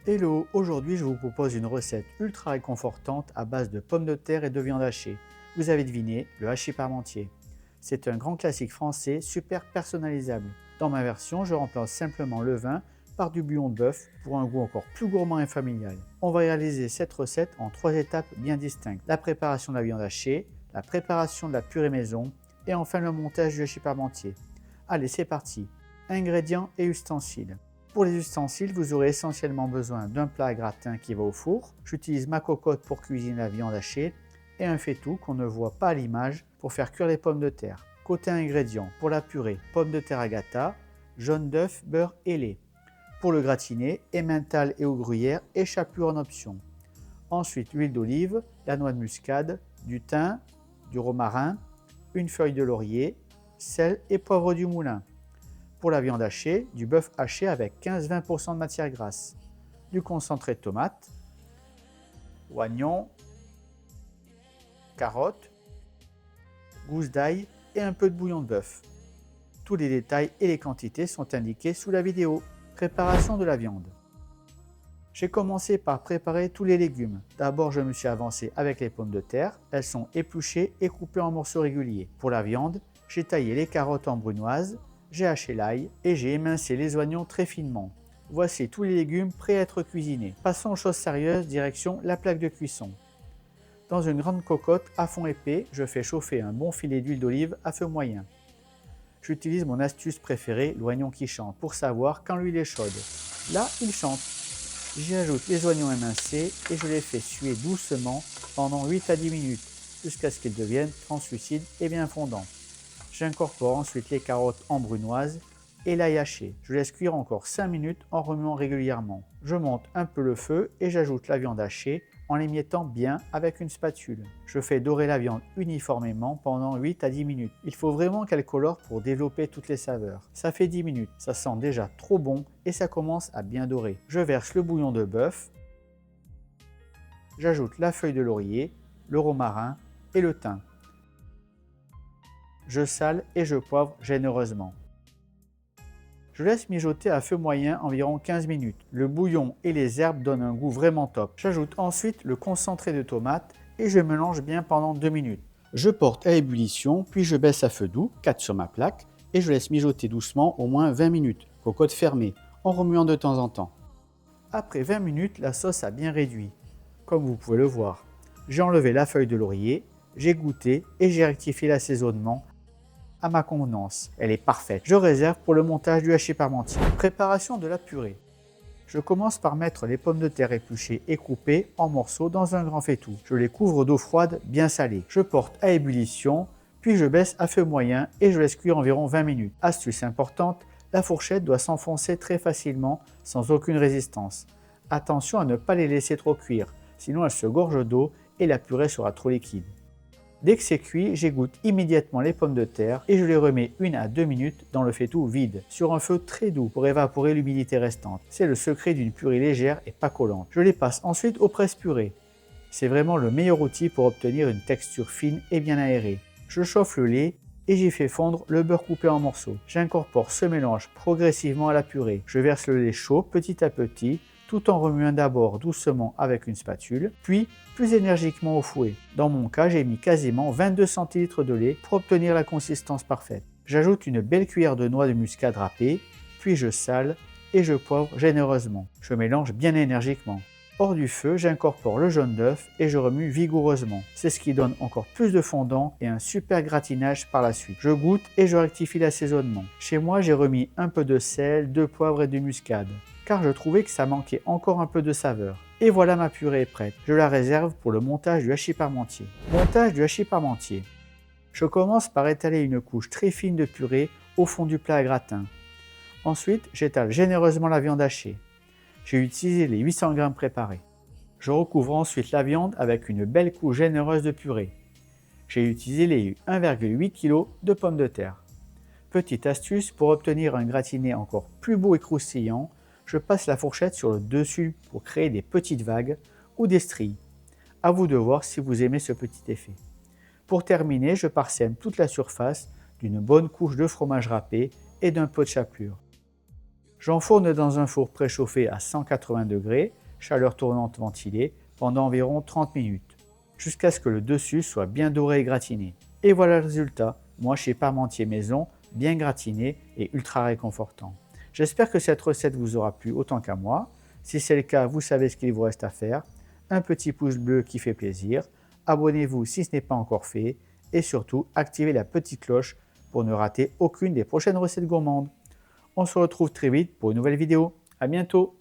Hello, aujourd'hui je vous propose une recette ultra réconfortante à base de pommes de terre et de viande hachée. Vous avez deviné, le hachis parmentier. C'est un grand classique français super personnalisable. Dans ma version, je remplace simplement le vin par du bouillon de bœuf pour un goût encore plus gourmand et familial. On va réaliser cette recette en 3 étapes bien distinctes. La préparation de la viande hachée, la préparation de la purée maison et enfin le montage du hachis parmentier. Allez, c'est parti. Ingrédients et ustensiles. Pour les ustensiles, vous aurez essentiellement besoin d'un plat à gratin qui va au four. J'utilise ma cocotte pour cuisiner la viande hachée et un faitout qu'on ne voit pas à l'image pour faire cuire les pommes de terre. Côté ingrédients, pour la purée, pommes de terre à gâteau, jaune d'œuf, beurre et lait. Pour le gratiner, emmental et ou gruyère et chapelure en option. Ensuite, l'huile d'olive, la noix de muscade, du thym, du romarin, une feuille de laurier, sel et poivre du moulin. Pour la viande hachée, du bœuf haché avec 15-20% de matière grasse, du concentré de tomate, oignons, carottes, gousses d'ail et un peu de bouillon de bœuf. Tous les détails et les quantités sont indiqués sous la vidéo. Préparation de la viande. J'ai commencé par préparer tous les légumes. D'abord, je me suis avancé avec les pommes de terre. Elles sont épluchées et coupées en morceaux réguliers. Pour la viande, j'ai taillé les carottes en brunoise, j'ai haché l'ail et j'ai émincé les oignons très finement. Voici tous les légumes prêts à être cuisinés. Passons aux choses sérieuses, direction la plaque de cuisson. Dans une grande cocotte à fond épais, je fais chauffer un bon filet d'huile d'olive à feu moyen. J'utilise mon astuce préférée, l'oignon qui chante, pour savoir quand l'huile est chaude. Là, il chante. J'y ajoute les oignons émincés et je les fais suer doucement pendant 8 à 10 minutes, jusqu'à ce qu'ils deviennent translucides et bien fondants. J'incorpore ensuite les carottes en brunoise et l'ail haché. Je laisse cuire encore 5 minutes en remuant régulièrement. Je monte un peu le feu et j'ajoute la viande hachée en l'émiettant bien avec une spatule. Je fais dorer la viande uniformément pendant 8 à 10 minutes. Il faut vraiment qu'elle colore pour développer toutes les saveurs. Ça fait 10 minutes, ça sent déjà trop bon et ça commence à bien dorer. Je verse le bouillon de bœuf, j'ajoute la feuille de laurier, le romarin et le thym. Je sale et je poivre généreusement. Je laisse mijoter à feu moyen environ 15 minutes. Le bouillon et les herbes donnent un goût vraiment top. J'ajoute ensuite le concentré de tomate et je mélange bien pendant 2 minutes. Je porte à ébullition, puis je baisse à feu doux, 4 sur ma plaque, et je laisse mijoter doucement au moins 20 minutes, cocotte fermée, en remuant de temps en temps. Après 20 minutes, la sauce a bien réduit, comme vous pouvez le voir. J'ai enlevé la feuille de laurier, j'ai goûté et j'ai rectifié l'assaisonnement à ma convenance. Elle est parfaite. Je réserve pour le montage du hachis parmentier. Préparation de la purée. Je commence par mettre les pommes de terre épluchées et coupées en morceaux dans un grand faitout. Je les couvre d'eau froide bien salée. Je porte à ébullition, puis je baisse à feu moyen et je laisse cuire environ 20 minutes. Astuce importante, la fourchette doit s'enfoncer très facilement sans aucune résistance. Attention à ne pas les laisser trop cuire, sinon elles se gorgent d'eau et la purée sera trop liquide. Dès que c'est cuit, j'égoutte immédiatement les pommes de terre et je les remets 1 à 2 minutes dans le faitout vide, sur un feu très doux pour évaporer l'humidité restante. C'est le secret d'une purée légère et pas collante. Je les passe ensuite au presse-purée. C'est vraiment le meilleur outil pour obtenir une texture fine et bien aérée. Je chauffe le lait et j'y fais fondre le beurre coupé en morceaux. J'incorpore ce mélange progressivement à la purée. Je verse le lait chaud petit à petit, tout en remuant d'abord doucement avec une spatule, puis plus énergiquement au fouet. Dans mon cas, j'ai mis quasiment 22 centilitres de lait pour obtenir la consistance parfaite. J'ajoute une belle cuillère de noix de muscade râpée, puis je sale et je poivre généreusement. Je mélange bien énergiquement. Hors du feu, j'incorpore le jaune d'œuf et je remue vigoureusement. C'est ce qui donne encore plus de fondant et un super gratinage par la suite. Je goûte et je rectifie l'assaisonnement. Chez moi, j'ai remis un peu de sel, de poivre et de muscade, car je trouvais que ça manquait encore un peu de saveur. Et voilà, ma purée est prête. Je la réserve pour le montage du hachis parmentier. Montage du hachis parmentier. Je commence par étaler une couche très fine de purée au fond du plat à gratin. Ensuite, j'étale généreusement la viande hachée. J'ai utilisé les 800 g préparés. Je recouvre ensuite la viande avec une belle couche généreuse de purée. J'ai utilisé les 1,8 kg de pommes de terre. Petite astuce, pour obtenir un gratiné encore plus beau et croustillant, je passe la fourchette sur le dessus pour créer des petites vagues ou des stries. À vous de voir si vous aimez ce petit effet. Pour terminer, je parsème toute la surface d'une bonne couche de fromage râpé et d'un peu de chapelure. J'enfourne dans un four préchauffé à 180 degrés, chaleur tournante ventilée, pendant environ 30 minutes, jusqu'à ce que le dessus soit bien doré et gratiné. Et voilà le résultat, mois chez Parmentier Maison, bien gratiné et ultra réconfortant. J'espère que cette recette vous aura plu autant qu'à moi. Si c'est le cas, vous savez ce qu'il vous reste à faire. Un petit pouce bleu qui fait plaisir. Abonnez-vous si ce n'est pas encore fait. Et surtout, activez la petite cloche pour ne rater aucune des prochaines recettes gourmandes. On se retrouve très vite pour une nouvelle vidéo. À bientôt!